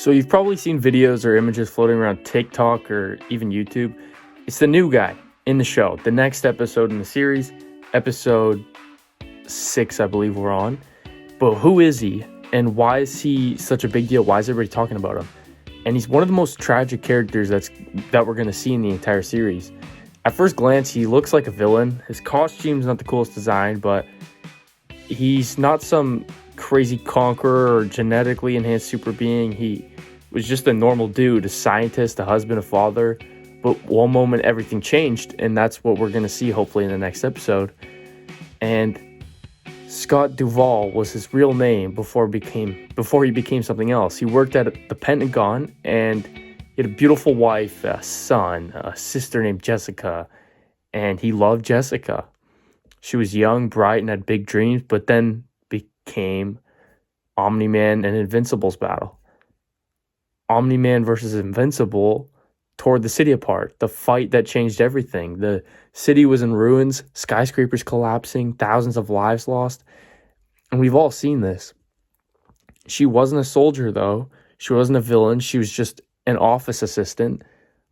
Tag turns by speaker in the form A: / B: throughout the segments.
A: So you've probably seen videos or images floating around TikTok or even YouTube. It's the new guy in the show, the next episode in the series, episode 6, I believe we're on. But who is he and why is he such a big deal? Why is everybody talking about him? And he's one of the most tragic characters that we're going to see in the entire series. At first glance, he looks like a villain. His costume's not the coolest design, but he's not some crazy conqueror or genetically enhanced super being. He was just a normal dude, a scientist, a husband, a father. But one moment everything changed, and that's what we're going to see hopefully in the next episode. And Scott Duvall was his real name before he became something else. He worked at the Pentagon, and he had a beautiful wife, a son, a sister named Jessica, and he loved Jessica. She was young, bright, and had big dreams, but then became Omni-Man and Invincible's battle. Omni-Man versus Invincible tore the city apart. The fight that changed everything. The city was in ruins, skyscrapers collapsing, thousands of lives lost. And we've all seen this. She wasn't a soldier, though. She wasn't a villain. She was just an office assistant,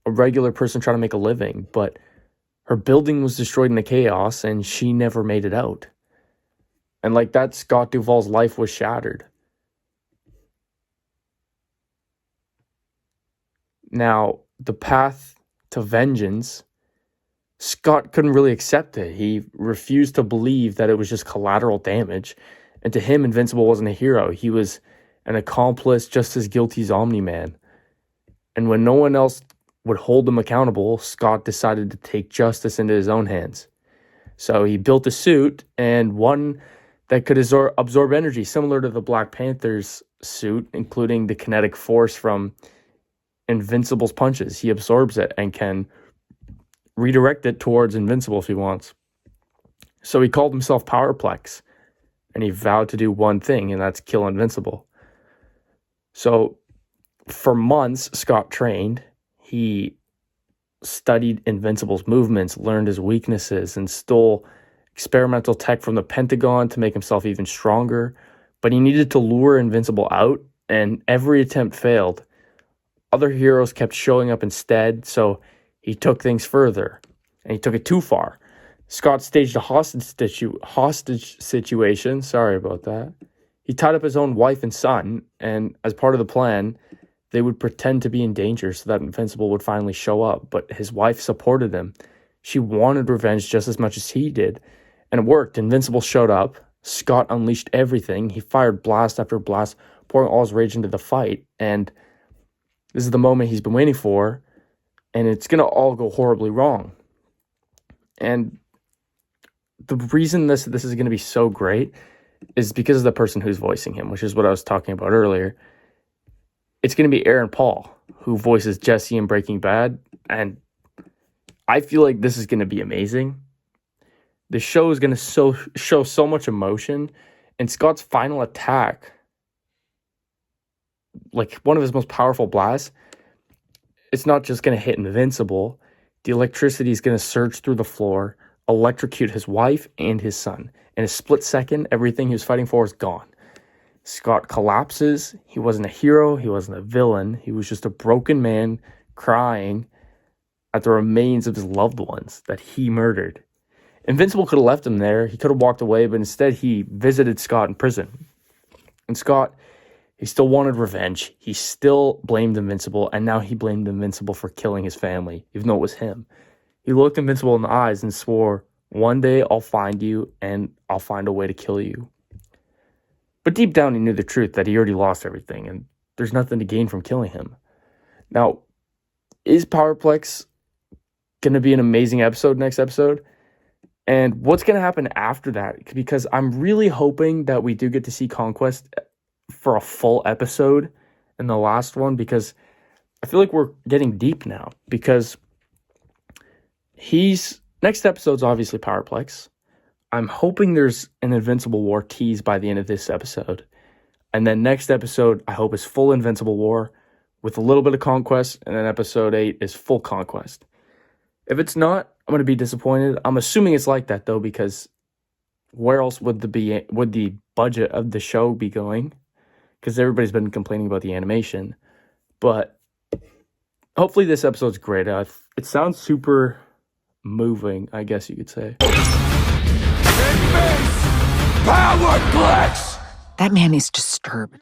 A: a regular person trying to make a living. But her building was destroyed in the chaos, and she never made it out. And like that, Scott Duvall's life was shattered. Now, the path to vengeance, Scott couldn't really accept it. He refused to believe that it was just collateral damage. And to him, Invincible wasn't a hero. He was an accomplice just as guilty as Omni-Man. And when no one else would hold him accountable, Scott decided to take justice into his own hands. So he built a suit, and one that could absorb energy, similar to the Black Panther's suit, including the kinetic force from Invincible's punches. He absorbs it and can redirect it towards Invincible if he wants. So he called himself Powerplex, and he vowed to do one thing, and that's kill Invincible. So for months, Scott trained. He studied Invincible's movements, learned his weaknesses, and stole experimental tech from the Pentagon to make himself even stronger. But he needed to lure Invincible out, and every attempt failed. Other heroes kept showing up instead, so he took things further, and he took it too far. Scott staged a hostage situation. Sorry about that. He tied up his own wife and son, and as part of the plan, they would pretend to be in danger so that Invincible would finally show up. But his wife supported him. She wanted revenge just as much as he did, and it worked. Invincible showed up. Scott unleashed everything. He fired blast after blast, pouring all his rage into the fight, and this is the moment he's been waiting for, and it's going to all go horribly wrong. And the reason this is going to be so great is because of the person who's voicing him, which is what I was talking about earlier. It's going to be Aaron Paul, who voices Jesse in Breaking Bad, and I feel like this is going to be amazing. The show is going to show so much emotion, and Scott's final attack, like one of his most powerful blasts, it's not just going to hit Invincible. The electricity is going to surge through the floor, electrocute his wife and his son. In a split second, everything he was fighting for is gone. Scott collapses. He wasn't a hero. He wasn't a villain. He was just a broken man crying at the remains of his loved ones that he murdered. Invincible could have left him there. He could have walked away, but instead he visited Scott in prison. And Scott, he still wanted revenge. He still blamed Invincible, and now he blamed Invincible for killing his family, even though it was him. He looked Invincible in the eyes and swore, "One day I'll find you, and I'll find a way to kill you." But deep down he knew the truth, that he already lost everything, and there's nothing to gain from killing him. Now, is Powerplex going to be an amazing episode next episode? And what's going to happen after that? Because I'm really hoping that we do get to see Conquest for a full episode in the last one, because I feel like we're getting deep now, because next episode's obviously Powerplex. I'm hoping there's an Invincible War tease by the end of this episode. And then next episode, I hope is full Invincible War with a little bit of Conquest, and then episode 8 is full Conquest. If it's not, I'm going to be disappointed. I'm assuming it's like that, though, because where else would the budget of the show be going? Because everybody's been complaining about the animation. But hopefully this episode's great. It sounds super moving, I guess you could say.
B: Powerplex!
C: That man is disturbed.